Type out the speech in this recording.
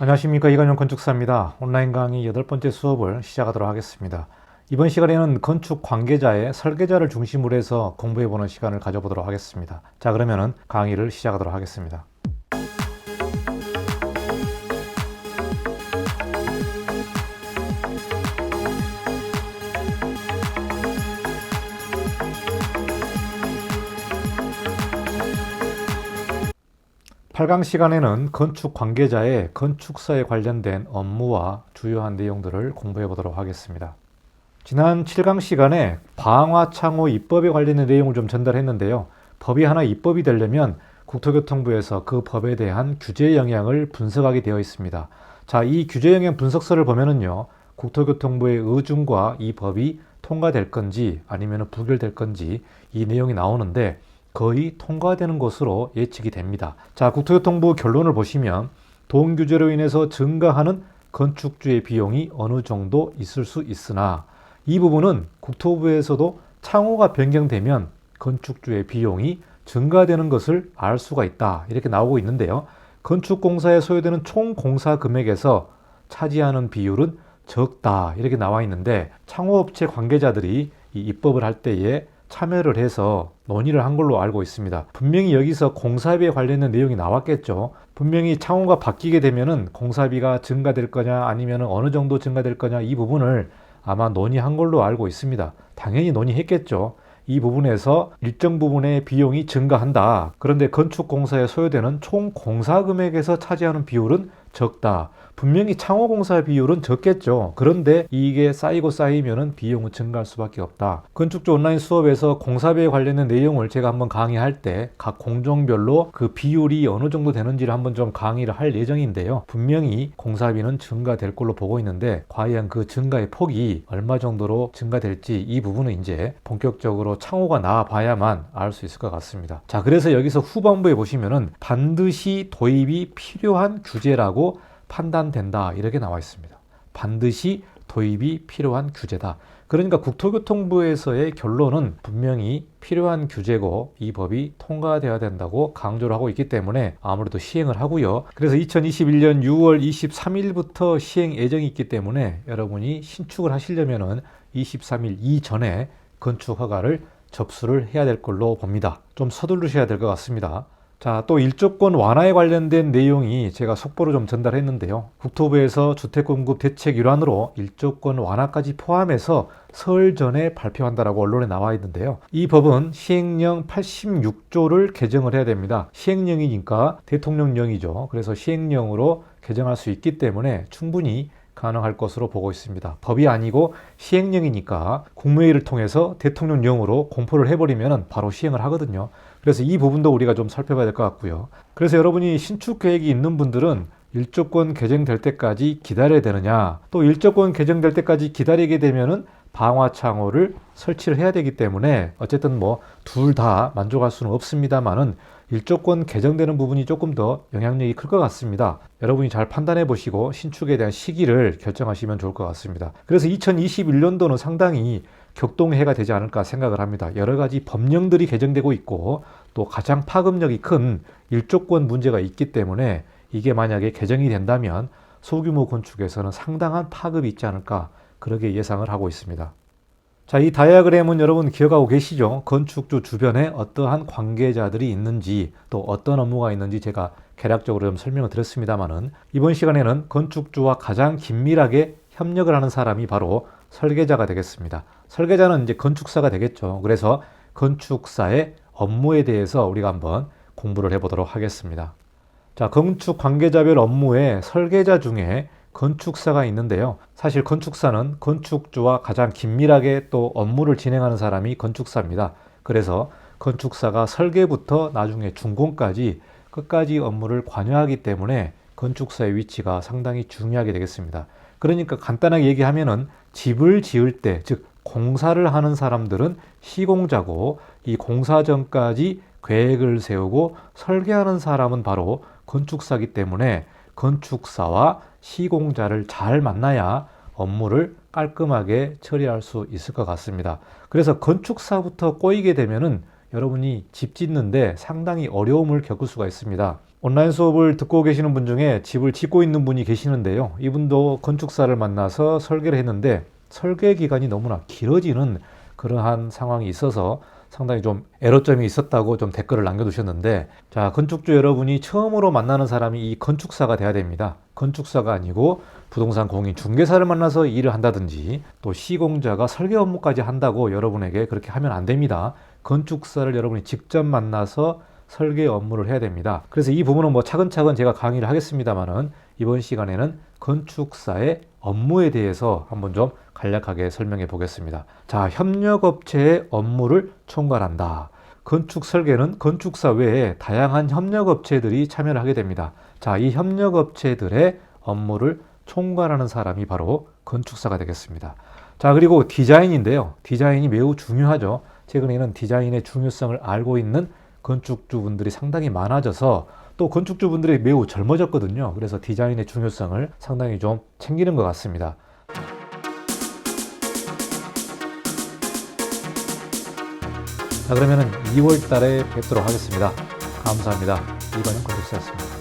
안녕하십니까, 이관용 건축사입니다. 온라인 강의 8번째 수업을 시작하도록 하겠습니다. 이번 시간에는 건축 관계자의 설계자를 중심으로 해서 공부해보는 시간을 가져보도록 하겠습니다. 자, 그러면은 강의를 시작하도록 하겠습니다. 8강 시간에는 건축 관계자의 건축사에 관련된 업무와 주요한 내용들을 공부해 보도록 하겠습니다. 지난 7강 시간에 방화창호 입법에 관련된 내용을 좀 전달했는데요. 법이 하나 입법이 되려면 국토교통부에서 그 법에 대한 규제 영향을 분석하게 되어 있습니다. 자, 이 규제 영향 분석서를 보면은요, 국토교통부의 의중과 이 법이 통과될 건지 아니면 부결될 건지 이 내용이 나오는데 거의 통과되는 것으로 예측이 됩니다. 자, 국토교통부 결론을 보시면 도원규제로 인해서 증가하는 건축주의 비용이 어느 정도 있을 수 있으나 이 부분은 국토부에서도 창호가 변경되면 건축주의 비용이 증가되는 것을 알 수가 있다. 이렇게 나오고 있는데요. 건축공사에 소요되는 총 공사 금액에서 차지하는 비율은 적다. 이렇게 나와 있는데 창호업체 관계자들이 이 입법을 할 때에 참여를 해서 논의를 한 걸로 알고 있습니다. 분명히 여기서 공사비에 관련된 내용이 나왔겠죠. 분명히 창호가 바뀌게 되면은 공사비가 증가될 거냐 아니면 어느 정도 증가될 거냐 이 부분을 아마 논의한 걸로 알고 있습니다. 당연히 논의했겠죠. 이 부분에서 일정 부분의 비용이 증가한다. 그런데 건축공사에 소요되는 총 공사 금액에서 차지하는 비율은 적다. 분명히 창호공사 비율은 적겠죠. 그런데 이게 쌓이고 쌓이면은 비용은 증가할 수밖에 없다. 건축주 온라인 수업에서 공사비에 관련된 내용을 제가 한번 강의할 때 각 공정별로 그 비율이 어느 정도 되는지를 한번 좀 강의를 할 예정인데요. 분명히 공사비는 증가될 걸로 보고 있는데 과연 그 증가의 폭이 얼마 정도로 증가될지 이 부분은 이제 본격적으로 창호가 나와 봐야만 알 수 있을 것 같습니다. 자, 그래서 여기서 후반부에 보시면은 반드시 도입이 필요한 규제라고 판단된다 이렇게 나와 있습니다. 반드시 도입이 필요한 규제다. 그러니까 국토교통부에서의 결론은 분명히 필요한 규제고 이 법이 통과되어야 된다고 강조를 하고 있기 때문에 아무래도 시행을 하고요. 그래서 2021년 6월 23일부터 시행 예정이 있기 때문에 여러분이 신축을 하시려면은 23일 이전에 건축 허가를 접수를 해야 될 걸로 봅니다. 좀 서두르셔야 될 것 같습니다. 자, 또 일조권 완화에 관련된 내용이 제가 속보로 좀 전달했는데요. 국토부에서 주택공급 대책 일환으로 일조권 완화까지 포함해서 설 전에 발표한다라고 언론에 나와 있는데요. 이 법은 시행령 86조를 개정을 해야 됩니다. 시행령이니까 대통령령이죠. 그래서 시행령으로 개정할 수 있기 때문에 충분히 가능할 것으로 보고 있습니다. 법이 아니고 시행령이니까 국무회의를 통해서 대통령령으로 공포를 해버리면 바로 시행을 하거든요. 그래서 이 부분도 우리가 좀 살펴봐야 될 것 같고요. 그래서 여러분이 신축 계획이 있는 분들은 일조권 개정될 때까지 기다려야 되느냐, 또 일조권 개정될 때까지 기다리게 되면은 방화창호를 설치를 해야 되기 때문에 어쨌든 뭐 둘 다 만족할 수는 없습니다만은 일조권 개정되는 부분이 조금 더 영향력이 클 것 같습니다. 여러분이 잘 판단해 보시고 신축에 대한 시기를 결정하시면 좋을 것 같습니다. 그래서 2021년도는 상당히 격동해가 되지 않을까 생각을 합니다. 여러 가지 법령들이 개정되고 있고 또 가장 파급력이 큰 일조권 문제가 있기 때문에 이게 만약에 개정이 된다면 소규모 건축에서는 상당한 파급이 있지 않을까 그렇게 예상을 하고 있습니다. 자, 이 다이아그램은 여러분 기억하고 계시죠? 건축주 주변에 어떠한 관계자들이 있는지 또 어떤 업무가 있는지 제가 개략적으로 좀 설명을 드렸습니다만은 이번 시간에는 건축주와 가장 긴밀하게 협력을 하는 사람이 바로 설계자가 되겠습니다. 설계자는 이제 건축사가 되겠죠. 그래서 건축사의 업무에 대해서 우리가 한번 공부를 해보도록 하겠습니다. 자, 건축 관계자별 업무에 설계자 중에 건축사가 있는데요. 사실 건축사는 건축주와 가장 긴밀하게 또 업무를 진행하는 사람이 건축사입니다. 그래서 건축사가 설계부터 나중에 준공까지 끝까지 업무를 관여하기 때문에 건축사의 위치가 상당히 중요하게 되겠습니다. 그러니까 간단하게 얘기하면은 집을 지을 때, 즉 공사를 하는 사람들은 시공자고 이 공사 전까지 계획을 세우고 설계하는 사람은 바로 건축사이기 때문에 건축사와 시공자를 잘 만나야 업무를 깔끔하게 처리할 수 있을 것 같습니다. 그래서 건축사부터 꼬이게 되면은 여러분이 집 짓는데 상당히 어려움을 겪을 수가 있습니다. 온라인 수업을 듣고 계시는 분 중에 집을 짓고 있는 분이 계시는데요. 이분도 건축사를 만나서 설계를 했는데 설계 기간이 너무나 길어지는 그러한 상황이 있어서 상당히 좀 애로점이 있었다고 좀 댓글을 남겨두셨는데, 자, 건축주 여러분이 처음으로 만나는 사람이 이 건축사가 돼야 됩니다. 건축사가 아니고 부동산 공인 중개사를 만나서 일을 한다든지 또 시공자가 설계 업무까지 한다고 여러분에게 그렇게 하면 안 됩니다. 건축사를 여러분이 직접 만나서 설계 업무를 해야 됩니다. 그래서 이 부분은 뭐 차근차근 제가 강의를 하겠습니다만은 이번 시간에는 건축사의 업무에 대해서 한번 좀 간략하게 설명해 보겠습니다. 자, 협력업체의 업무를 총괄한다. 건축 설계는 건축사 외에 다양한 협력업체들이 참여를 하게 됩니다. 자, 이 협력업체들의 업무를 총괄하는 사람이 바로 건축사가 되겠습니다. 자, 그리고 디자인인데요. 디자인이 매우 중요하죠. 최근에는 디자인의 중요성을 알고 있는 건축주분들이 상당히 많아져서 또 건축주분들이 매우 젊어졌거든요. 그래서 디자인의 중요성을 상당히 좀 챙기는 것 같습니다. 자, 그러면은 2월 달에 뵙도록 하겠습니다. 감사합니다. 이건영 건축사였습니다.